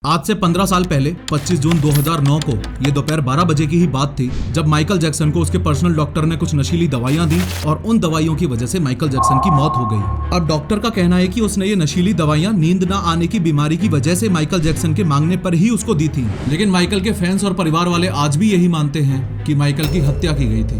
आज से 15 साल पहले 25 जून 2009 को ये दोपहर 12 बजे की ही बात थी जब माइकल जैक्सन को उसके पर्सनल डॉक्टर ने कुछ नशीली दवाइयां दी और उन दवाइयों की वजह से माइकल जैक्सन की मौत हो गई। अब डॉक्टर का कहना है कि उसने ये नशीली दवाइयां नींद न आने की बीमारी की वजह से माइकल जैक्सन के मांगने पर ही उसको दी थी। लेकिन माइकल के फैंस और परिवार वाले आज भी यही मानते हैं कि माइकल की हत्या की गई थी।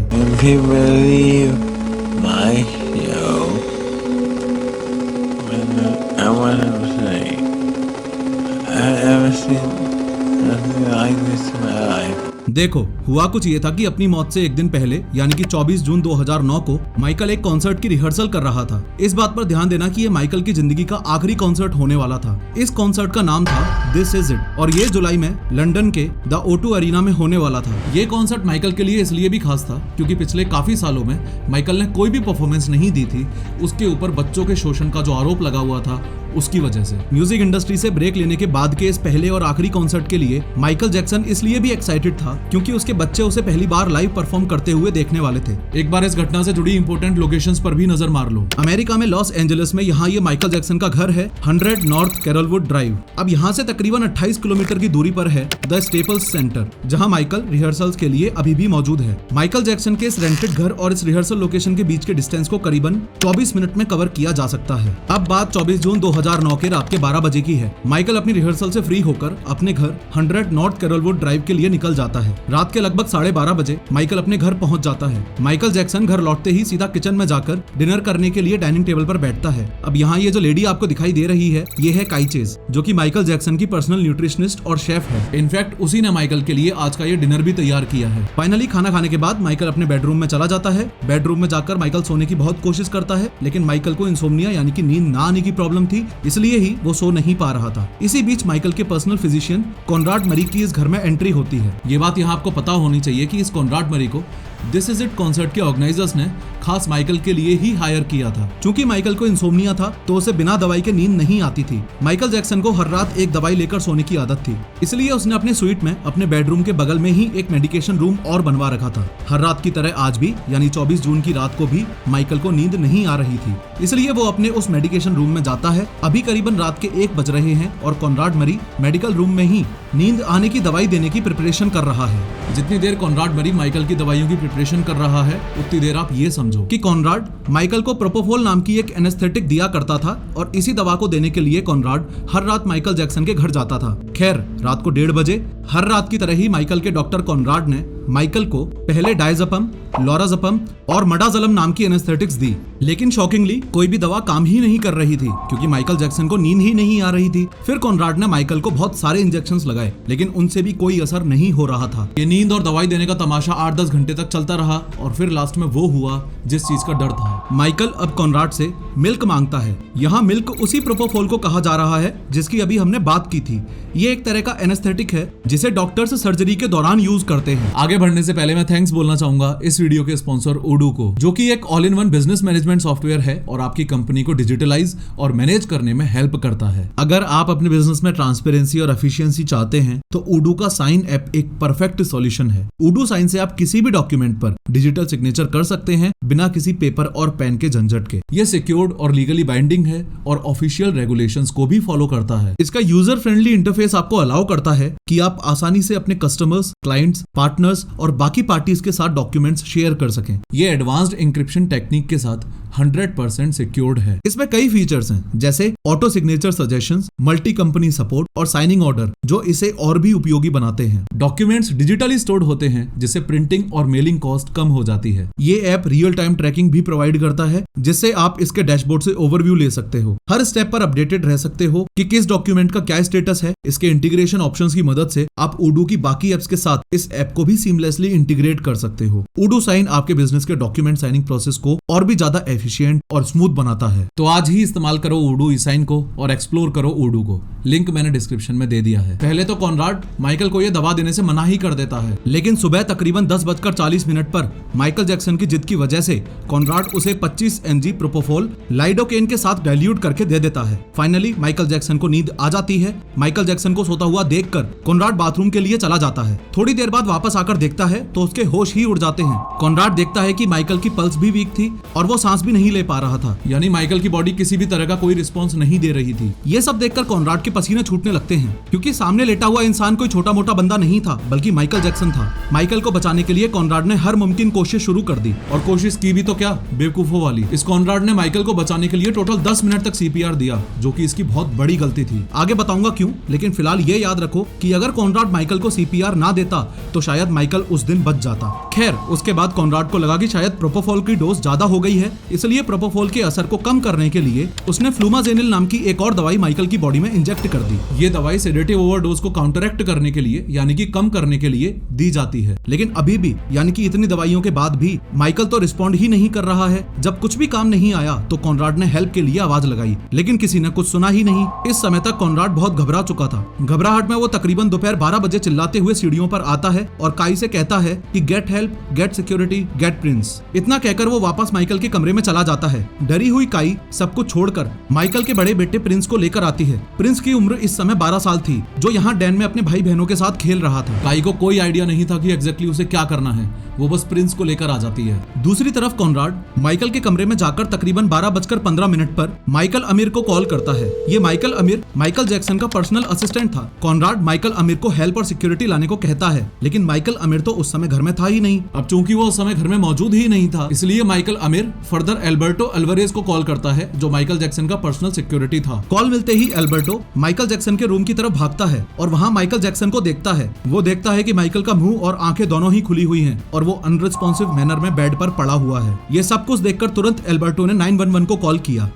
देखो, हुआ कुछ ये था कि अपनी मौत से एक दिन पहले यानी कि 24 जून 2009 को माइकल एक कॉन्सर्ट की रिहर्सल कर रहा था। इस बात पर ध्यान देना कि ये माइकल की जिंदगी का आखिरी कॉन्सर्ट होने वाला था। इस कॉन्सर्ट का नाम था दिस इज इट और ये जुलाई में लंदन के द O2 अरीना में होने वाला था। ये कॉन्सर्ट माइकल के लिए इसलिए भी खास था क्योंकि पिछले काफी सालों में माइकल ने कोई भी परफॉर्मेंस नहीं दी थी। उसके ऊपर बच्चों के शोषण का जो आरोप लगा हुआ था उसकी वजह से। म्यूजिक इंडस्ट्री से ब्रेक लेने के बाद के इस पहले और आखिरी कॉन्सर्ट के लिए माइकल जैक्सन इसलिए भी एक्साइटेड था क्योंकि उसके बच्चे उसे पहली बार लाइव परफॉर्म करते हुए देखने वाले थे। एक बार इस घटना से जुड़ी इंपॉर्टेंट लोकेशंस पर भी नजर मार लो। अमेरिका में लॉस एंजलिस में यहाँ ये माइकल जैक्सन का घर है 100 नॉर्थ कैरलवुड ड्राइव। अब यहाँ से तकरीबन 28 किलोमीटर की दूरी पर है द स्टेपल्स सेंटर, जहाँ माइकल रिहर्सल्स के लिए अभी भी मौजूद है। माइकल जैक्सन के इस रेंटेड घर और इस रिहर्सल लोकेशन के बीच के डिस्टेंस को करीबन 24 मिनट में कवर किया जा सकता है। अब बात 24 जून 2009 के रात के 12 बजे की है। माइकल अपनी रिहर्सल से फ्री होकर अपने घर 100 नॉर्थ कैरलवुड ड्राइव के लिए निकल जाता है। रात के लगभग 12:30 बजे माइकल अपने घर पहुंच जाता है। माइकल जैक्सन घर लौटते ही सीधा किचन में जाकर डिनर करने के लिए डाइनिंग टेबल पर बैठता है। अब यहाँ ये जो लेडी आपको दिखाई दे रही है ये है काई चेज, जो कि माइकल जैक्सन की पर्सनल न्यूट्रिशनिस्ट और शेफ है। इनफैक्ट उसी ने माइकल के लिए आज का ये डिनर भी तैयार किया है। फाइनली खाना खाने के बाद माइकल अपने बेडरूम में चला जाता है। बेडरूम में जाकर माइकल सोने की बहुत कोशिश करता है, लेकिन माइकल को इंसोम्निया यानी कि नींद ना आने की प्रॉब्लम थी, इसलिए ही वो सो नहीं पा रहा था। इसी बीच माइकल के पर्सनल फिजिशियन कॉनराड मरी की इस घर में एंट्री होती है। ये बात यहाँ आपको पता होनी चाहिए कि इस कॉनराड मरी को दिस इज इट कॉन्सर्ट के ऑर्गेनाइजर्स ने खास माइकल के लिए ही हायर किया था। चूंकि माइकल को इंसोम्निया था तो उसे बिना दवाई के नींद नहीं आती थी। माइकल जैक्सन को हर रात एक दवाई लेकर सोने की आदत थी, इसलिए उसने अपने स्वीट में अपने बेडरूम के बगल में ही एक मेडिकेशन रूम और बनवा रखा था। हर रात की तरह आज भी यानी 24 जून की रात को भी माइकल को नींद नहीं आ रही थी, इसलिए वो अपने उस मेडिकेशन रूम में जाता है। अभी करीबन रात के 1 बज रहे हैं और कॉनराड मरी मेडिकल रूम में ही नींद आने की दवाई देने की प्रिपरेशन कर रहा है। जितनी देर कॉनराड मरी माइकल की दवाइयों की प्रिपरेशन कर रहा है उतनी देर आप ये समझो कि कॉनराड माइकल को प्रोपोफोल नाम की एक एनेस्थेटिक दिया करता था और इसी दवा को देने के लिए कॉनराड हर रात माइकल जैक्सन के घर जाता था। खैर, रात को 1:30 बजे हर रात की तरह ही माइकल के डॉक्टर कॉनराड ने माइकल को पहले डायज़ेपम, लोराज़ेपम और मडाज़ोलम नाम की एनेस्थेटिक्स दी, लेकिन शॉकिंगली कोई भी दवा काम ही नहीं कर रही थी क्योंकि माइकल जैक्सन को नींद ही नहीं आ रही थी। फिर कॉनराड ने माइकल को बहुत सारे इंजेक्शंस लगाए, लेकिन उनसे भी कोई असर नहीं हो रहा था। ये नींद और दवाई देने का तमाशा 8-10 घंटे तक चलता रहा और फिर लास्ट में वो हुआ जिस चीज का डर था। माइकल अब कॉनराड से मिल्क मांगता है। यहाँ मिल्क उसी प्रोपोफोल को कहा जा रहा है जिसकी अभी हमने बात की थी। ये एक तरह का एनेस्थेटिक है जिसे डॉक्टर्स सर्जरी के दौरान यूज करते हैं। आगे बढ़ने से पहले मैं थैंक्स बोलना चाहूंगा इस वीडियो के स्पॉन्सर ओडू को, जो कि एक all in one business management software है और आपकी कंपनी को डिजिटलाइज और मैनेज करने में हेल्प करता है। अगर आप अपने बिजनेस में ट्रांसपेरेंसी और एफिशिएंसी चाहते हैं तो ओडू का साइन ऐप एक परफेक्ट सॉल्यूशन है। ओडू साइन से आप किसी भी डॉक्यूमेंट पर डिजिटल सिग्नेचर कर सकते हैं बिना किसी पेपर और पेन के झंझट के। ये सिक्योर्ड और लीगली बाइंडिंग है और ऑफिशियल रेगुलेशंस को भी फॉलो करता है। इसका यूजर फ्रेंडली इंटरफेस आपको अलाउ करता है कि आप आसानी से अपने कस्टमर्स, क्लाइंट्स, पार्टनर्स और बाकी पार्टीज के साथ डॉक्यूमेंट्स शेयर कर सकें। ये एडवांस्ड इंक्रिप्शन टेक्निक के साथ 100% सिक्योर्ड है। इसमें कई फीचर्स हैं जैसे auto signature suggestions, multi company support और साइनिंग ऑर्डर, जो इसे और भी उपयोगी बनाते हैं। डॉक्यूमेंट्स डिजिटली स्टोर्ड होते हैं जिससे प्रिंटिंग और मेलिंग कॉस्ट कम हो जाती है। ये ऐप रियल टाइम ट्रैकिंग भी प्रोवाइड करता है जिससे आप इसके डैशबोर्ड से ओवरव्यू ले सकते हो। हर स्टेप पर अपडेटेड रह सकते हो कि किस डॉक्यूमेंट का क्या स्टेटस है। इसके इंटीग्रेशन ऑप्शंस की मदद से आप ओडू की बाकी एप्स के साथ इस ऐप को भी सीमलेसली इंटीग्रेट कर सकते हो। ओडू साइन आपके बिजनेस के डॉक्यूमेंट साइनिंग प्रोसेस को और भी ज्यादा एफिशिएंट और स्मूथ बनाता है। तो आज ही इस्तेमाल करो ओडू ई-साइन को और एक्सप्लोर करो ओडू को। लिंक मैंने डिस्क्रिप्शन में दे दिया है। पहले तो कॉनराड माइकल को यह दवा देने से मना ही कर देता है, लेकिन सुबह तकरीबन 10:40 पर माइकल जैक्सन की जिद की वजह से कॉनराड उसे 25 mg प्रोपोफोल लाइडोकेन के साथ डाइल्यूट करके दे देता है। फाइनली माइकल जैक्सन को नींद आ जाती है। माइकल जैक्सन को सोता हुआ देखकर कॉनराड बाथरूम के लिए चला जाता है। थोड़ी देर बाद वापस आकर देखता है तो उसके होश ही उड़ जाते हैं। कॉनराड देखता है कि माइकल की पल्स भी वीक थी और वो सांस भी नहीं ले पा रहा था, यानी माइकल की बॉडी किसी भी तरह का कोई रिस्पॉन्स नहीं दे रही थी। ये सब देखकर कॉनराड के पसीने छूटने लगते हैं, क्योंकि सामने लेटा हुआ इंसान कोई छोटा मोटा बंदा नहीं था, बल्कि माइकल जैक्सन था। माइकल को बचाने के लिए कॉनराड ने हर मुमकिन कोशिश शुरू कर दी, और कोशिश की भी तो क्या, बेवकूफों वाली। इस कॉनराड ने माइकल को बचाने के लिए टोटल 10 मिनट तक सीपीआर दिया, जो कि इसकी बहुत बड़ी गलती थी। आगे बताऊंगा क्यों, लेकिन फिलहाल ये याद रखो कि अगर कॉनराड माइकल को सीपीआर ना देता तो शायद माइकल उस दिन बच जाता। खैर, उसके बाद कॉनराड को लगा कि शायद प्रोपोफॉल की डोज ज्यादा हो गई है, इसलिए प्रोपोफॉल के असर को कम करने के लिए उसने फ्लूमाजेनिल नाम की एक और दवाई माइकल की बॉडी में इंजेक्ट कर दी। ये दवाई सेडेटिव ओवरडोज को काउंटरैक्ट करने के लिए, यानी कि कम करने के लिए दी जाती है। लेकिन अभी भी, यानी कि इतनी दवाइयों के बाद भी माइकल तो रिस्पॉन्ड ही नहीं कर रहा है। जब कुछ भी काम नहीं आया तो कॉनराड ने हेल्प के लिए आवाज लगाई, लेकिन किसी ने कुछ सुना ही नहीं। इस समय तक कॉनराड बहुत घबरा चुका था। घबराहट में वो तकरीबन दोपहर 12 बजे चिल्लाते हुए सीढ़ियों पर आता है और काई से कहता है कि get help, get security, get prince. इतना कहकर वो वापस माइकल के कमरे में चला जाता है। डरी हुई काई सब कुछ छोड़कर माइकल के बड़े बेटे प्रिंस को लेकर आती है। प्रिंस की उम्र इस समय 12 साल थी, जो यहाँ डैन में अपने भाई बहनों के साथ खेल रहा था। काई को कोई आइडिया नहीं था कि एग्जैक्टली उसे क्या करना है, वो बस प्रिंस को लेकर आ जाती है। दूसरी तरफ कॉनराड माइकल के कमरे में जाकर तकरीबन 12:15 पर माइकल अमीर को कॉल करता है। ये माइकल अमीर माइकल जैक्सन का पर्सनल असिस्टेंट था। कॉनराड माइकल अमीर को हेल्प और सिक्योरिटी लाने को कहता है, लेकिन माइकल अमीर तो उस समय घर में था ही नहीं। अब चूंकि वो उस समय घर में मौजूद ही नहीं था, इसलिए माइकल अमीर फर्दर एल्बर्टो अल्वारेज को कॉल करता है, जो माइकल जैक्सन का पर्सनल सिक्योरिटी था। कॉल मिलते ही एल्बर्टो माइकल जैक्सन के रूम की तरफ भागता है और वहाँ माइकल जैक्सन को देखता है। वो देखता है कि माइकल का मुंह और आंखें दोनों ही खुली हुई हैं और वो अनरिस्पॉन्सिव मैनर में बेड पर पड़ा हुआ है। ये सब कुछ देखकर तुरंत एल्बर्टो ने 911 को कॉल किया।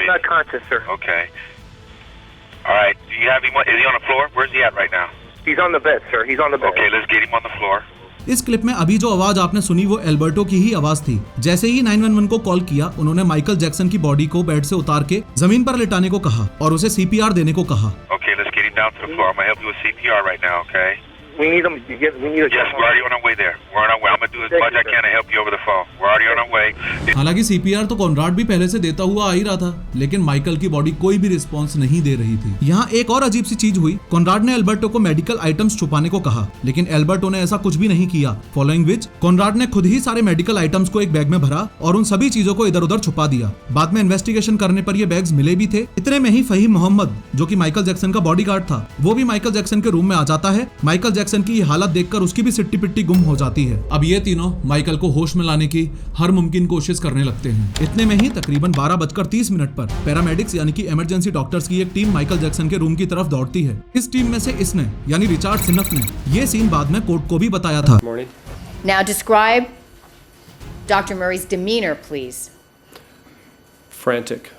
Not conscious, sir. Okay. All right. Do you have him? Is he on the floor? Where's he at right now? He's on the bed, sir. He's on the bed. Okay, let's get him on the floor. इस clip में अभी जो आवाज आपने सुनी वो Alberto की ही आवाज थी। जैसे ही 911 को कॉल किया, उन्होंने माइकल जैक्सन की बॉडी को बेड से उतार के जमीन पर लिटाने को कहा और उसे सीपीआर देने को कहा। Okay, let's get him down to the floor. I'm gonna help you with CPR right now. Okay. We need him. We need a. Yes, we're already on our way there. We're on our way. I'm gonna do as much as I can to help you over the phone. We're already on our way. हालांकि CPR तो Conrad भी पहले से देता हुआ आ ही रहा था, लेकिन माइकल की बॉडी कोई भी रिस्पॉन्स नहीं दे रही थी। यहाँ एक और अजीब सी चीज हुई। कॉनराड ने एल्बर्टो को मेडिकल आइटम्स छुपाने को कहा, लेकिन एल्बर्टो ने ऐसा कुछ भी नहीं किया। फॉलोइंग विच कॉनराड ने खुद ही सारे मेडिकल आइटम्स को एक बैग में भरा और उन सभी चीजों को इधर उधर छुपा दिया। बाद में इन्वेस्टिगेशन करने पर ये बैग्स मिले भी थे। इतने में ही फहीम मोहम्मद, जो कि माइकल जैक्सन का बॉडीगार्ड था, वो भी माइकल जैक्सन के रूम में आ जाता है। माइकल जैक्सन की हालत देखकर उसकी भी सिट्टी पिट्टी गुम हो जाती है। अब ये तीनों माइकल को होश में लाने की हर मुमकिन कोशिश करने लगते हैं। इतने में ही तकरीबन 12:30 पर पैरामेडिक्स यानी कि इमरजेंसी डॉक्टर्स की एक टीम माइकल जैक्सन के रूम की तरफ दौड़ती है। इस टीम में से इसने यानी रिचार्ड सिनफ ने ये सीन बाद में कोर्ट को भी बताया था। Now describe Dr. Murray's demeanor, please. Frantic.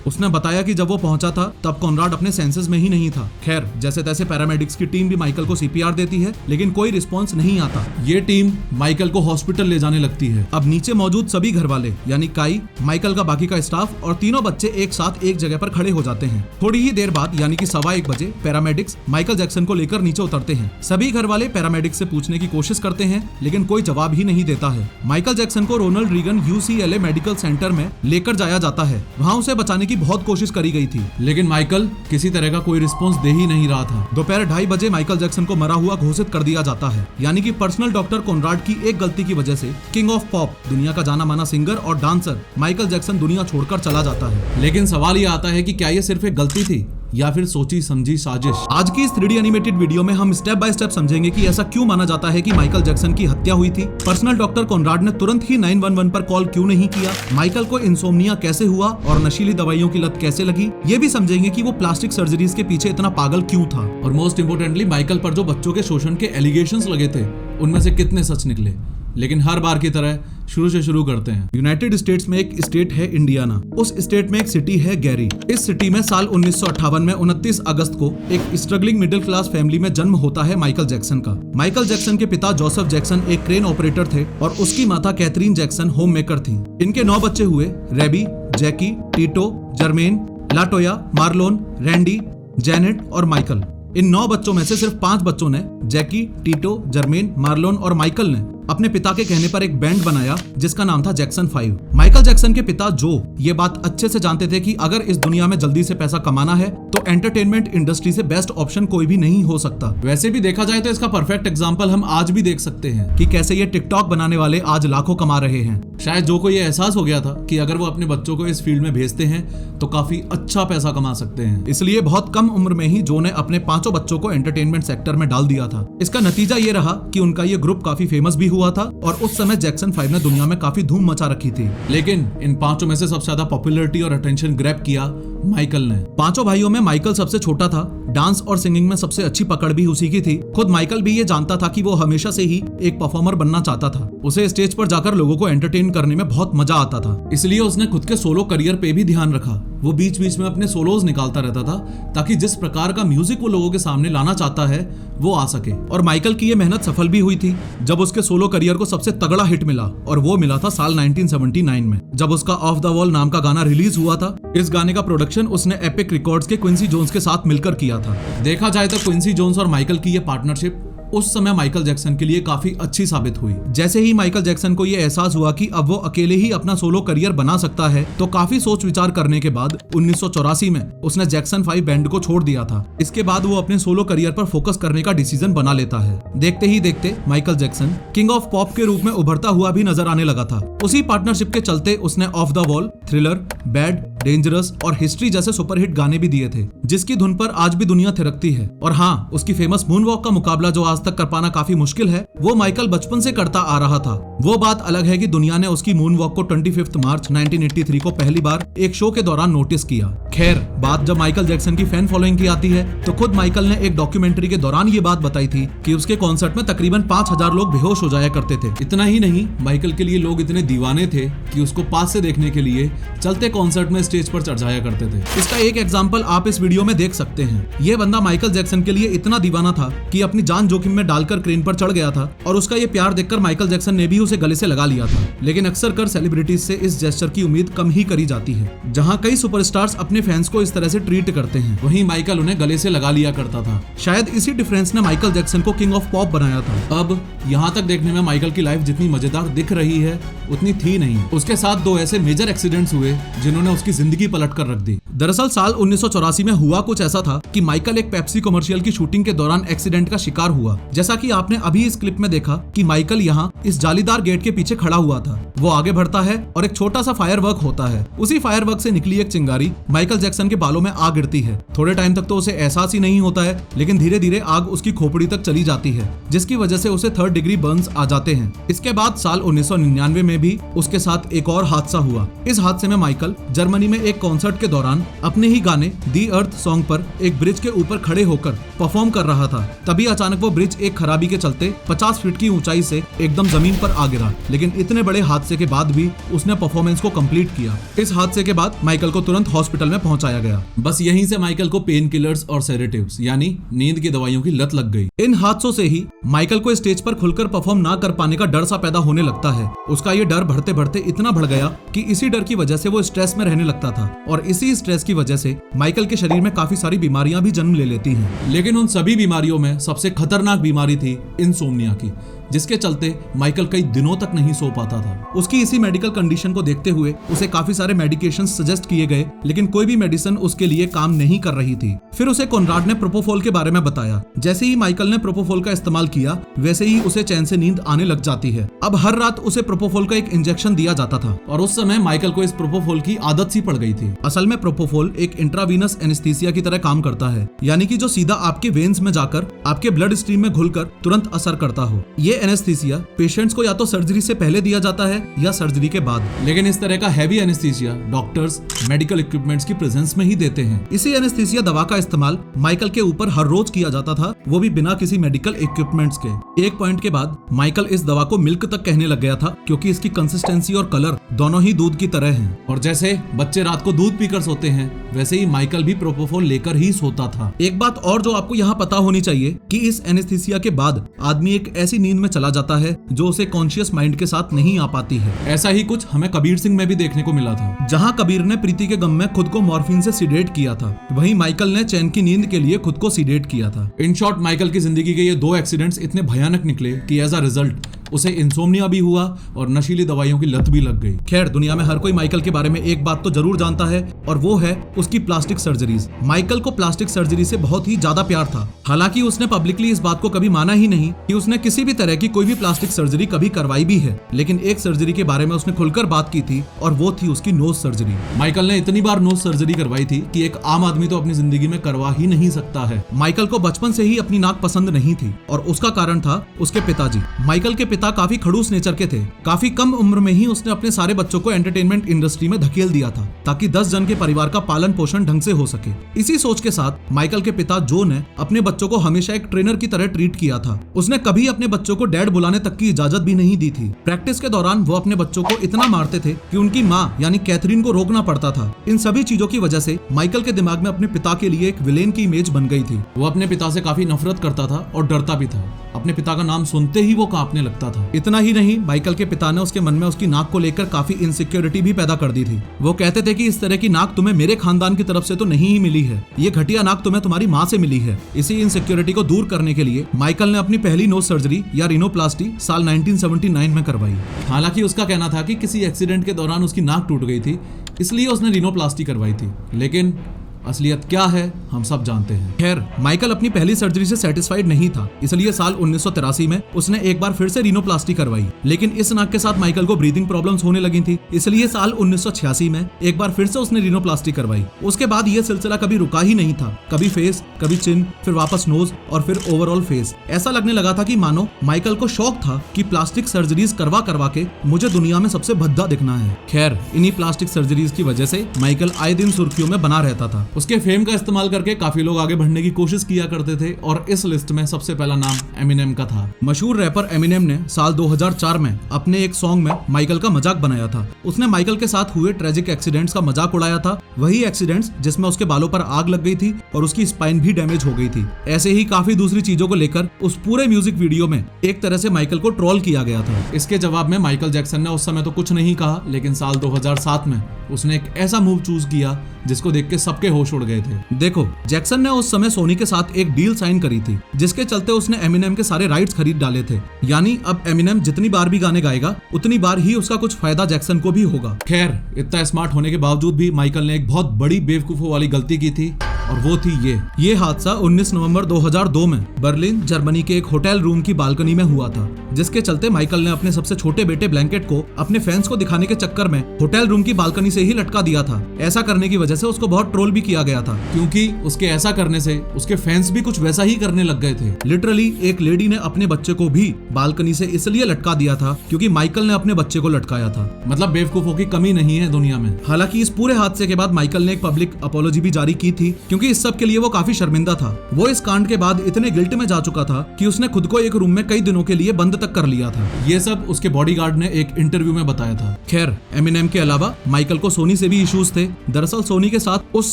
उसने बताया कि जब वो पहुंचा था तब कॉनराड अपने सेंसेस में ही नहीं था। खैर, जैसे तैसे पैरामेडिक्स की टीम भी माइकल को सीपीआर देती है, लेकिन कोई रिस्पांस नहीं आता। ये टीम माइकल को हॉस्पिटल ले जाने लगती है। अब नीचे मौजूद सभी घर वाले यानी काई, माइकल का बाकी का स्टाफ और तीनों बच्चे एक साथ एक जगह पर खड़े हो जाते हैं। थोड़ी ही देर बाद यानी कि 1:15 बजे पैरामेडिक्स माइकल जैक्सन को लेकर नीचे उतरते हैं। सभी घर वाले पैरामेडिक्स से पूछने की कोशिश करते हैं, लेकिन कोई जवाब ही नहीं देता है। माइकल जैक्सन को Ronald Reagan UCLA medical centre में लेकर जाया जाता है। वहाँ उसे बचाने की बहुत कोशिश करी गई थी, लेकिन माइकल किसी तरह का कोई रिस्पांस दे ही नहीं रहा था। दोपहर 2:30 बजे माइकल जैक्सन को मरा हुआ घोषित कर दिया जाता है, यानी कि पर्सनल डॉक्टर कॉनराड की एक गलती की वजह से किंग ऑफ पॉप, दुनिया का जाना माना सिंगर और डांसर माइकल जैक्सन दुनिया छोड़कर चला जाता है। लेकिन सवाल ये आता है कि क्या ये सिर्फ एक गलती थी या फिर सोची समझी साजिश। आज की इस 3D एनिमेटेड वीडियो में हम स्टेप बाय स्टेप समझेंगे कि ऐसा क्यों माना जाता है कि माइकल जैक्सन की हत्या हुई थी, पर्सनल डॉक्टर कॉनराड ने तुरंत ही 911 पर कॉल क्यों नहीं किया, माइकल को इंसोम्निया कैसे हुआ और नशीली दवाइयों की लत कैसे लगी। ये भी समझेंगे कि वो प्लास्टिक सर्जरीज के पीछे इतना पागल क्यों था, और मोस्ट इंपोर्टेंटली माइकल पर जो बच्चों के शोषण के एलिगेशंस लगे थे उनमें से कितने सच निकले। लेकिन हर बार की तरह शुरू से शुरू करते हैं। यूनाइटेड स्टेट्स में एक स्टेट है इंडियाना। उस स्टेट में एक सिटी है गैरी। इस सिटी में साल 1958 में 29 अगस्त को एक स्ट्रगलिंग मिडिल क्लास फैमिली में जन्म होता है माइकल जैक्सन का। माइकल जैक्सन के पिता जोसेफ जैक्सन एक क्रेन ऑपरेटर थे और उसकी माता कैथरीन जैक्सन होम मेकर थी। इनके 9 बच्चे हुए, Rebbie, Jackie, Tito, Jermaine, La Toya, Marlon, Randy, Janet और माइकल। इन 9 बच्चों में से सिर्फ 5 बच्चों ने, जैकी, टीटो, जर्मेन, मार्लोन और माइकल ने अपने पिता के कहने पर एक बैंड बनाया जिसका नाम था जैक्सन 5। माइकल जैक्सन के पिता जो ये बात अच्छे से जानते थे कि अगर इस दुनिया में जल्दी से पैसा कमाना है तो एंटरटेनमेंट इंडस्ट्री से बेस्ट ऑप्शन कोई भी नहीं हो सकता। वैसे भी देखा जाए तो इसका परफेक्ट एग्जांपल हम आज भी देख सकते हैं कि कैसे ये टिकटॉक बनाने वाले आज लाखों कमा रहे हैं। शायद जो को ये एहसास हो गया था कि अगर वो अपने बच्चों को इस फील्ड में भेजते हैं तो काफी अच्छा पैसा कमा सकते हैं, इसलिए बहुत कम उम्र में ही जो ने अपने 5 बच्चों को एंटरटेनमेंट सेक्टर में डाल दिया था। इसका नतीजा ये रहा कि उनका ये ग्रुप काफी फेमस भी हुआ था और उस समय जैक्सन 5 ने दुनिया में काफी धूम मचा रखी थी। लेकिन इन 5 में से सबसे ज्यादा पॉपुलैरिटी और अटेंशन ग्रैब किया माइकल ने। 5 भाइयों में माइकल सबसे छोटा था। डांस और सिंगिंग में सबसे अच्छी पकड़ भी उसी की थी। खुद माइकल भी ये जानता था कि वो हमेशा से ही एक परफॉर्मर बनना चाहता था। उसे स्टेज पर जाकर लोगों को एंटरटेन करने में बहुत मजा आता था, इसलिए उसने खुद के सोलो करियर पे भी ध्यान रखा। वो बीच बीच में अपने सोलोज निकालता रहता था ताकि जिस प्रकार का म्यूजिक वो लोगों के सामने लाना चाहता है वो आ सके। और माइकल की ये मेहनत सफल भी हुई थी जब उसके सोलो करियर को सबसे तगड़ा हिट मिला, और वो मिला था साल 1979 में जब उसका ऑफ द वॉल नाम का गाना रिलीज हुआ था। इस गाने का प्रोडक्शन उसने एपिक रिकॉर्ड्स के क्विंसी जोन्स के साथ मिलकर किया था। देखा जाए तो क्विंसी जोन्स और माइकल की ये पार्टनरशिप उस समय माइकल जैक्सन के लिए काफी अच्छी साबित हुई। जैसे ही माइकल जैक्सन को यह एहसास हुआ कि अब वो अकेले ही अपना सोलो करियर बना सकता है तो काफी सोच विचार करने के बाद 1984 में उसने जैक्सन 5 बैंड को छोड़ दिया था। इसके बाद वो अपने सोलो करियर पर फोकस करने का डिसीजन बना लेता है। देखते ही देखते Michael Jackson king of pop के रूप में उभरता हुआ भी नजर आने लगा था। उसी पार्टनरशिप के चलते उसने of the wall, thriller, bad, dangerous और हिस्ट्री जैसे सुपरहिट गाने भी दिए थे जिसकी धुन पर आज भी दुनिया थिरकती है। और हाँ, उसकी फेमस मून वॉक का मुकाबला जो आज तक कर पाना काफी मुश्किल है, वो माइकल बचपन से करता आ रहा था। वो बात अलग है कि दुनिया ने उसकी मून वॉक को 25 मार्च 1983 को पहली बार एक शो के दौरान नोटिस किया। खैर, बात जब माइकल जैक्सन की फैन फॉलोइंग की आती है तो खुद माइकल ने एक डॉक्यूमेंट्री के दौरान ये बात बताई थी कि उसके कॉन्सर्ट में तकरीबन 5000 लोग बेहोश हो जाया करते थे। इतना ही नहीं, माइकल के लिए लोग इतने दीवाने थे कि उसको पास से देखने के लिए चलते कॉन्सर्ट में स्टेज पर चढ़ जाया करते थे। इसका एक एग्जांपल आप इस वीडियो में देख सकते हैं। ये बंदा माइकल जैक्सन के लिए इतना दीवाना था कि अपनी जान जोखिम में डालकर क्रेन पर चढ़ गया था, और उसका ये प्यार देखकर माइकल जैक्सन ने भी उसे गले से लगा लिया था। लेकिन अक्सर कर सेलिब्रिटीज से इस जेस्चर की उम्मीद कम ही करी जाती है। जहां कई सुपरस्टार्स अपने फैंस को इस तरह से ट्रीट करते हैं, वहीं माइकल उन्हें गले से लगा लिया करता था। शायद इसी डिफरेंस ने माइकल जैक्सन को किंग ऑफ पॉप बनाया था। अब यहाँ तक देखने में माइकल की लाइफ जितनी मजेदार दिख रही है उतनी थी नहीं। उसके साथ 2 ऐसे मेजर एक्सीडेंट्स हुए जिन्होंने उसकी जिंदगी पलट कर रख दी। दरअसल साल 1984 में हुआ कुछ ऐसा था कि माइकल एक पेप्सी कमर्शियल की शूटिंग के दौरान एक्सीडेंट का शिकार हुआ। जैसा कि आपने अभी इस क्लिप में देखा कि माइकल यहाँ इस जालीदार गेट के पीछे खड़ा हुआ था। वो आगे बढ़ता है और एक छोटा सा फायरवर्क होता है। उसी फायरवर्क से निकली एक चिंगारी माइकल जैक्सन के बालों में आ गिरती है। थोड़े टाइम तक तो उसे एहसास ही नहीं होता है, लेकिन धीरे धीरे आग उसकी खोपड़ी तक चली जाती है, जिसकी वजह से उसे 3rd डिग्री बर्न्स आ जाते हैं। इसके बाद साल 1999 में भी उसके साथ एक और हादसा हुआ। इस हादसे में माइकल जर्मनी में एक कॉन्सर्ट के दौरान अपने ही गाने दी अर्थ सॉन्ग पर एक ब्रिज के ऊपर खड़े होकर परफॉर्म कर रहा था। तभी अचानक वो ब्रिज एक खराबी के चलते 50 फीट की ऊंचाई से एकदम जमीन पर आ गिरा। लेकिन इतने बड़े हादसे के बाद भी उसने परफॉर्मेंस को कंप्लीट किया। इस हादसे के बाद माइकल को तुरंत हॉस्पिटल में पहुंचाया गया। बस यहीं से माइकल को पेन किलर्स और सेडेटिव्स यानी नींद की दवाइयों की लत लग गई। इन हादसों से ही माइकल को स्टेज पर खुलकर परफॉर्म ना कर पाने का डर सा पैदा होने लगता है। उसका ये डर बढ़ते बढ़ते इतना बढ़ गया कि इसी डर की वजह से वो स्ट्रेस में रहने लगता था, और इसी स्ट्रेस की वजह से माइकल के शरीर में काफी सारी बीमारियां भी जन्म ले लेती हैं। लेकिन उन सभी बीमारियों में सबसे खतरनाक बीमारी थी इंसोम्निया की, जिसके चलते माइकल कई दिनों तक नहीं सो पाता था। उसकी इसी मेडिकल कंडीशन को देखते हुए उसे काफी सारे मेडिकेशंस सजेस्ट किए गए, लेकिन कोई भी मेडिसिन उसके लिए काम नहीं कर रही थी। फिर उसे कॉनराड ने प्रोपोफॉल के बारे में बताया। जैसे ही माइकल ने प्रोपोफॉल का इस्तेमाल किया, वैसे ही उसे चैन से नींद आने लग जाती है। अब हर रात उसे प्रोपोफॉल का एक इंजेक्शन दिया जाता था, और उस समय माइकल को इस प्रोपोफॉल की आदत सी पड़ गई थी। असल में प्रोपोफॉल एक इंट्रावीनस एनेस्थीसिया की तरह काम करता है, यानी कि जो सीधा आपके वेन्स में जाकर आपके ब्लड स्ट्रीम में घुलकर तुरंत असर करता हो। ये एनेस्थीसिया पेशेंट्स को या तो सर्जरी से पहले दिया जाता है या सर्जरी के बाद। लेकिन इस तरह का heavy anaesthesia doctors medical equipments की प्रेजेंस में ही देते हैं। इसी एनेस्थीसिया दवा का इस्तेमाल माइकल के ऊपर हर रोज किया जाता था, वो भी बिना किसी मेडिकल इक्विपमेंट्स के। एक पॉइंट के बाद माइकल इस दवा को मिल्क तक कहने लग गया था, क्योंकि इसकी कंसिस्टेंसी और कलर दोनों ही दूध की तरह हैं। और जैसे बच्चे रात को दूध पीकर सोते हैं, वैसे ही माइकल भी प्रोपोफॉल लेकर ही सोता था। एक बात और जो आपको यहाँ पता होनी चाहिए कि इस एनेस्थीसिया के बाद आदमी एक ऐसी नींद में चला जाता है जो उसे कॉन्शियस माइंड के साथ नहीं आ पाती है। ऐसा ही कुछ हमें कबीर सिंह में भी देखने को मिला था, जहाँ कबीर ने प्रीति के गम में खुद को मॉर्फिन से सिडेट किया था, वहीं माइकल ने चैन की नींद के लिए खुद को सिडेट किया था। इन शॉर्ट, माइकल की जिंदगी के ये 2 एक्सीडेंट्स इतने भयानक निकले कि एज अ रिजल्ट उसे इंसोम्निया भी हुआ और नशीली दवाइयों की लत भी लग गई। खैर, दुनिया में हर कोई माइकल के बारे में एक बात तो जरूर जानता है और वो है उसकी प्लास्टिक सर्जरीज। माइकल को प्लास्टिक सर्जरी से बहुत ही ज्यादा प्यार था। हालांकि उसने पब्लिकली इस बात को कभी माना ही नहीं कि उसने किसी भी तरह की कोई भी प्लास्टिक सर्जरी कभी करवाई भी है, लेकिन एक सर्जरी के बारे में उसने खुलकर बात की थी और वो थी उसकी नोज सर्जरी। माइकल ने इतनी बार नोज सर्जरी करवाई थी कि एक आम आदमी तो अपनी जिंदगी में करवा ही नहीं सकता है। माइकल को बचपन से ही अपनी नाक पसंद नहीं थी और उसका कारण था उसके पिताजी। माइकल के पिता काफी खड़ूस नेचर के थे। काफी कम उम्र में ही उसने अपने सारे बच्चों को एंटरटेनमेंट इंडस्ट्री में धकेल दिया था ताकि 10 जन के परिवार का पालन पोषण ढंग से हो सके। इसी सोच के साथ माइकल के पिता जो ने अपने बच्चों को हमेशा एक ट्रेनर की तरह ट्रीट किया था। उसने कभी अपने बच्चों को डैड बुलाने तक की इजाजत भी नहीं दी थी। प्रैक्टिस के दौरान वो अपने बच्चों को इतना मारते थे कि उनकी माँ यानी कैथरीन को रोकना पड़ता था। इन सभी चीजों की वजह से माइकल के दिमाग में अपने पिता के लिए एक विलेन की इमेज बन गई थी। वो अपने पिता से काफी नफरत करता था और डरता भी था। अपने पिता का नाम सुनते ही वो कांपने लगता था। इतना ही नहीं, माइकल के पिता ने उसके मन में उसकी नाक को लेकर काफी इनसिक्योरिटी भी पैदा कर दी थी। वो कहते थे कि इस तरह की नाक तुम्हें मेरे खानदान की तरफ से तो नहीं ही मिली है, ये घटिया नाक तुम्हें तुम्हारी माँ से मिली है। इसी इनसिक्योरिटी को दूर करने के लिए माइकल ने अपनी पहली नोज सर्जरी या रिनोप्लास्टी साल 1979 में करवाई। हालांकि उसका कहना था कि किसी एक्सीडेंट के दौरान उसकी नाक टूट गई थी, इसलिए उसने रिनोप्लास्टी करवाई थी, लेकिन असलियत क्या है हम सब जानते हैं। खैर, माइकल अपनी पहली सर्जरी से सेटिस्फाइड नहीं था, इसलिए साल 1983 में उसने एक बार फिर से रिनोप्लास्टी करवाई। लेकिन इस नाक के साथ माइकल को ब्रीदिंग प्रॉब्लम्स होने लगी थी, इसलिए साल 1986 में एक बार फिर से उसने रिनोप्लास्टी करवाई। उसके बाद ये सिलसिला कभी रुका ही नहीं था। कभी फेस, कभी चिन, फिर वापस नोज और फिर ओवरऑल फेस। ऐसा लगने लगा था कि मानो माइकल को शौक था कि प्लास्टिक सर्जरीज करवा करवा के मुझे दुनिया में सबसे भद्दा दिखना है। खैर, इन्हीं प्लास्टिक सर्जरीज की वजह से माइकल आए दिन सुर्खियों में बना रहता था। उसके फेम का इस्तेमाल करके काफी लोग आगे बढ़ने की कोशिश किया करते थे और इस लिस्ट में सबसे पहला नाम एमिनेम का था। मशहूर रैपर एमिनेम ने साल 2004 में अपने एक सॉन्ग में माइकल का मजाक बनाया था। उसने माइकल के साथ हुए ट्रेजिक एक्सीडेंट्स का मजाक उड़ाया था, वही एक्सीडेंट्स जिसमें उसके बालों पर आग लग गई थी और उसकी स्पाइन भी डैमेज हो गई थी। ऐसे ही काफी दूसरी चीजों को लेकर उस पूरे म्यूजिक वीडियो में एक तरह से माइकल को ट्रोल किया गया था। इसके जवाब में माइकल जैक्सन ने उस समय तो कुछ नहीं कहा, लेकिन साल 2007 में उसने एक ऐसा मूव चूज किया जिसको देख के सबके होश उड़ गए थे। देखो, जैक्सन ने उस समय सोनी के साथ एक डील साइन करी थी जिसके चलते उसने एमिनेम के सारे राइट्स खरीद डाले थे। यानी अब एमिनेम जितनी बार भी गाने गाएगा उतनी बार ही उसका कुछ फायदा जैक्सन को भी होगा। खैर, इतना स्मार्ट होने के बावजूद भी माइकल ने एक बहुत बड़ी बेवकूफों वाली गलती की थी और वो थी ये हादसा 19 नवंबर 2002 में बर्लिन, जर्मनी के एक होटल रूम की बालकनी में हुआ था, जिसके चलते माइकल ने अपने सबसे छोटे बेटे ब्लैंकेट को अपने फैंस को दिखाने के चक्कर में होटल रूम की बालकनी से ही लटका दिया था। ऐसा करने की वजह से उसको बहुत ट्रोल भी किया गया था, क्योंकि उसके ऐसा करने से उसके फैंस भी कुछ वैसा ही करने लग गए थे। लिटरली एक लेडी ने अपने बच्चे को भी बालकनी से इसलिए लटका दिया था क्योंकि माइकल ने अपने बच्चे को लटकाया था। मतलब बेवकूफों की कमी नहीं है दुनिया में। हालांकि इस पूरे हादसे के बाद माइकल ने एक पब्लिक अपॉलॉजी भी जारी की थी, क्योंकि इस सब के लिए वो काफी शर्मिंदा था। वो इस कांड के बाद इतने गिल्ट में जा चुका था कि उसने खुद को एक रूम में कई दिनों के लिए बंद तक कर लिया था। ये सब उसके बॉडीगार्ड ने एक इंटरव्यू में बताया था। खैर, एमिनेम के अलावा माइकल को सोनी से भी इश्यूज थे। दरअसल सोनी के साथ उस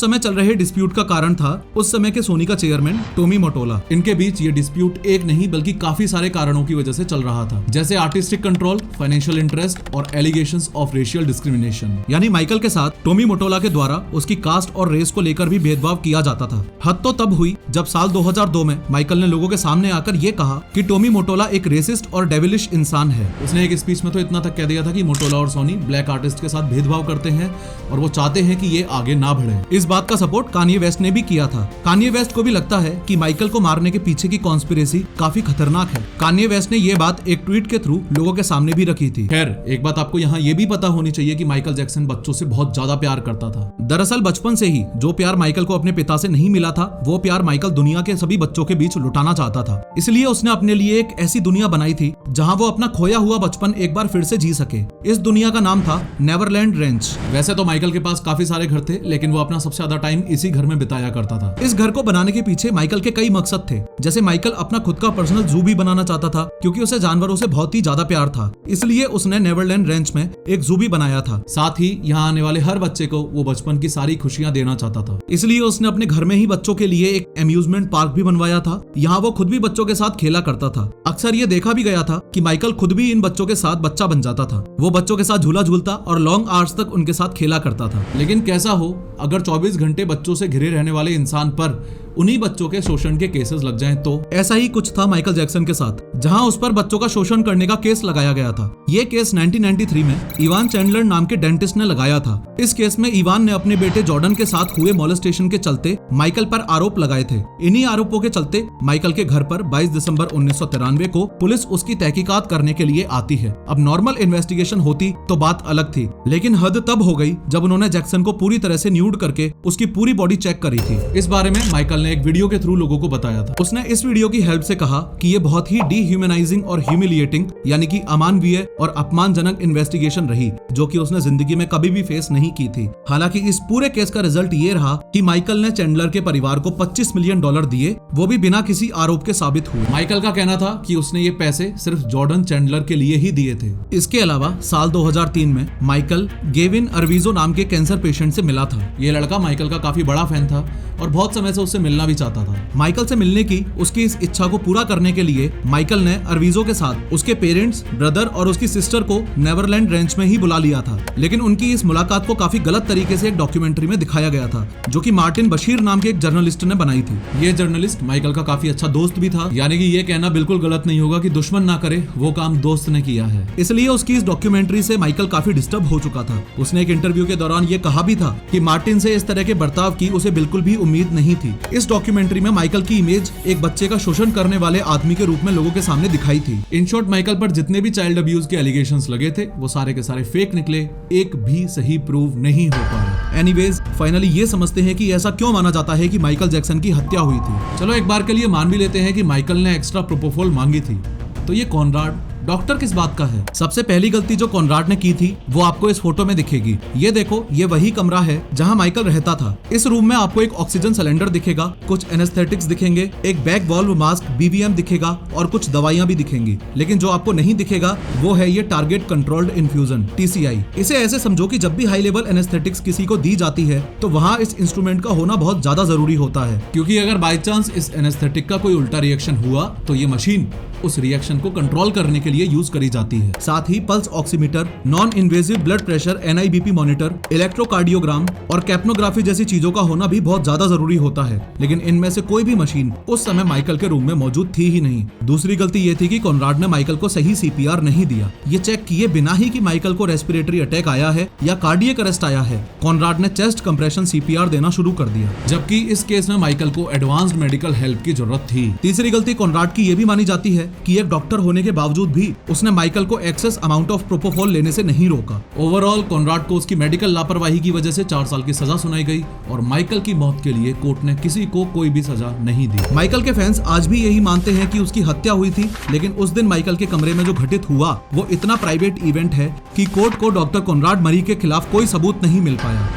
समय चल रहे डिस्प्यूट का कारण था उस समय के सोनी का चेयरमैन टोमी मोटोला। इनके बीच ये डिस्प्यूट एक नहीं बल्कि काफी सारे कारणों की वजह से चल रहा था, जैसे आर्टिस्टिक कंट्रोल, फाइनेंशियल इंटरेस्ट और एलिगेशंस ऑफ रेशियल डिस्क्रिमिनेशन। यानी माइकल के साथ टोमी मोटोला के द्वारा उसकी कास्ट और रेस को लेकर भी भेदभाव किया जाता था। हद तो तब हुई जब साल 2002 में माइकल ने लोगों के सामने आकर ये कहा कि टोमी मोटोला एक रेसिस्ट और डेविलिश इंसान है। उसने एक स्पीच में तो इतना तक कह दिया था कि मोटोला और सोनी ब्लैक आर्टिस्ट के साथ भेदभाव करते हैं और वो चाहते हैं कि ये आगे ना बढ़े। इस बात का सपोर्ट कान्ये वेस्ट ने भी किया था। कान्ये वेस्ट को भी लगता है कि माइकल को मारने के पीछे की कॉन्स्पिरेसी काफी खतरनाक है। कान्ये वेस्ट ने ये बात एक ट्वीट के थ्रू लोगों के सामने भी रखी थी। खैर, एक बात आपको यहाँ ये भी पता होनी चाहिए कि माइकल जैक्सन बच्चों से बहुत ज्यादा प्यार करता था। दरअसल बचपन से ही जो प्यार माइकल को अपने पिता से नहीं मिला था, वो प्यार माइकल दुनिया के सभी बच्चों के बीच लुटाना चाहता था। इसलिए उसने अपने लिए एक ऐसी दुनिया बनाई थी जहां वो अपना खोया हुआ बचपन एक बार फिर से जी सके। इस दुनिया का नाम था नेवरलैंड रेंच। वैसे तो माइकल के पास काफी सारे घर थे, लेकिन वो अपना सबसे ज्यादा टाइम इसी घर में बिताया करता था। इस घर को बनाने के पीछे माइकल के कई मकसद थे। जैसे माइकल अपना खुद का पर्सनल जू भी बनाना चाहता था, क्योंकि उसे जानवरों से बहुत ही ज्यादा प्यार था। इसलिए उसने नेवरलैंड रेंच में एक जू भी बनाया था। साथ ही यहाँ आने वाले हर बच्चे को वो बचपन की सारी खुशियां देना चाहता था। इसलिए उसने अपने घर में ही बच्चों के लिए एक एम्यूजमेंट पार्क भी बनवाया था। यहाँ वो खुद भी बच्चों के साथ खेला करता था। अक्सर ये देखा भी गया था कि माइकल खुद भी इन बच्चों के साथ बच्चा बन जाता था। वो बच्चों के साथ झूला झूलता और लॉन्ग आवर्स तक उनके साथ खेला करता था। लेकिन कैसा हो, अगर 24 घंटे बच्चों से घिरे रहने वाले इंसान पर उन्हीं बच्चों के शोषण के केसेस लग जाएं तो। ऐसा ही कुछ था माइकल जैक्सन के साथ, जहां उस पर बच्चों का शोषण करने का केस लगाया गया था। ये केस 1993 में इवान चैंडलर नाम के डेंटिस्ट ने लगाया था। इस केस में इवान ने अपने बेटे जॉर्डन के साथ हुए मॉलेस्टेशन के चलते माइकल पर आरोप लगाए थे। इन्हीं आरोपों के चलते माइकल के घर पर 22 दिसंबर 1993 को पुलिस उसकी तहकीकात करने के लिए आती है। अब नॉर्मल इन्वेस्टिगेशन होती तो बात अलग थी, लेकिन हद तब हो गई जब उन्होंने जैक्सन को पूरी तरह से न्यूड करके उसकी पूरी बॉडी चेक करी थी। इस बारे में माइकल ने एक वीडियो के थ्रू लोगों को बताया था। उसने इस वीडियो की हेल्प से कहा कि ये बहुत ही डिह्यूमनाइजिंग और ह्यूमिलिएटिंग यानी कि अमानवीय और अपमानजनक इन्वेस्टिगेशन रही, जो कि उसने जिंदगी में कभी भी फेस नहीं की थी। हालांकि इस पूरे केस का रिजल्ट ये रहा कि माइकल ने चैंडलर के परिवार को $25 मिलियन दिए, वो भी बिना किसी आरोप के साबित हुए। माइकल का कहना था कि उसने ये पैसे सिर्फ जॉर्डन चैंडलर के लिए ही दिए थे। इसके अलावा साल 2003 में माइकल गेविन अर्विजो नाम के कैंसर पेशेंट से मिला था। ये लड़का माइकल का काफी बड़ा फैन था और बहुत समय से उससे मिलना भी चाहता था। माइकल से मिलने की उसकी इस इच्छा को पूरा करने के लिए माइकल ने अर्विजो के साथ उसके पेरेंट्स, ब्रदर और उसकी सिस्टर को नेवरलैंड रेंच में ही बुला लिया था। लेकिन उनकी इस मुलाकात को काफी गलत तरीके से एक डॉक्यूमेंट्री में दिखाया गया था, जो कि मार्टिन बशीर नाम के एक जर्नलिस्ट ने बनाई थी। ये जर्नलिस्ट माइकल का काफी अच्छा दोस्त भी था, यानी कि ये कहना बिल्कुल गलत नहीं होगा कि दुश्मन ना करे वो काम दोस्त ने किया है। इसलिए उसकी इस डॉक्यूमेंट्री से माइकल काफी डिस्टर्ब हो चुका था। उसने एक इंटरव्यू के दौरान ये कहा भी था कि मार्टिन से इस तरह के बर्ताव की उसे बिल्कुल भी उम्मीद नहीं थी। इस डॉक्यूमेंट्री में माइकल की इमेज एक बच्चे का शोषण करने वाले आदमी के रूप में लोगों के सामने दिखाई थी। इन शॉर्ट माइकल पर जितने भी चाइल्ड अब्यूज के एलिगेशंस लगे थे वो सारे के सारे फेक निकले, एक भी सही प्रूव नहीं हो पाया। एनीवेज फाइनली ये समझते हैं कि ऐसा क्यों माना जाता है कि माइकल जैक्सन की हत्या हुई थी। चलो एक बार के लिए मान भी लेते हैं कि माइकल ने एक्स्ट्रा प्रोपोफोल मांगी थी, तो ये कॉनराड डॉक्टर किस बात का है? सबसे पहली गलती जो कॉनराड ने की थी वो आपको इस फोटो में दिखेगी। ये देखो, ये वही कमरा है जहां माइकल रहता था। इस रूम में आपको एक ऑक्सीजन सिलेंडर दिखेगा, कुछ एनेस्थेटिक्स दिखेंगे, एक बैक वॉल्व मास्क BVM दिखेगा और कुछ दवाइयां भी दिखेंगी। लेकिन जो आपको नहीं दिखेगा वो है ये टारगेट कंट्रोल्ड इन्फ्यूजन TCI। इसे ऐसे समझो कि जब भी हाई लेवल एनेस्थेटिक्स किसी को दी जाती है तो वहाँ इस इंस्ट्रूमेंट का होना बहुत ज्यादा जरूरी होता है, क्योंकि अगर बाई चांस इस एनेस्थेटिक का कोई उल्टा रिएक्शन हुआ तो ये मशीन उस रिएक्शन को कंट्रोल करने के लिए यूज करी जाती है। साथ ही pulse oximeter, non invasive blood pressure NIBP monitor, electrocardiogram और कैप्नोग्राफी जैसी चीजों का होना भी बहुत ज्यादा जरूरी होता है। लेकिन इनमें से कोई भी मशीन उस समय माइकल के रूम में मौजूद थी ही नहीं। दूसरी गलती ये थी कि कॉनराड ने माइकल को सही CPR नहीं दिया, ये चेक किए बिना ही कि माइकल को रेस्पिरेटरी अटैक आया है या कार्डियक अरेस्ट आया है। कॉनराड ने चेस्ट कंप्रेशन CPR देना शुरू कर दिया, जबकि इस केस में माइकल को एडवांस्ड मेडिकल हेल्प की जरूरत थी। तीसरी गलती कॉनराड की यह भी मानी जाती है कि एक डॉक्टर होने के बावजूद भी उसने माइकल को एक्सेस अमाउंट ऑफ प्रोपोफॉल लेने से नहीं रोका। ओवरऑल कॉनराड को उसकी मेडिकल लापरवाही की वजह से 4 साल की सजा सुनाई गई और माइकल की मौत के लिए कोर्ट ने किसी को कोई भी सजा नहीं दी। माइकल के फैंस आज भी यही मानते हैं कि उसकी हत्या हुई थी, लेकिन उस दिन माइकल के कमरे में जो घटित हुआ वो इतना प्राइवेट इवेंट है कि कोर्ट को डॉक्टर कॉनराड मरी के खिलाफ कोई सबूत नहीं मिल पाया।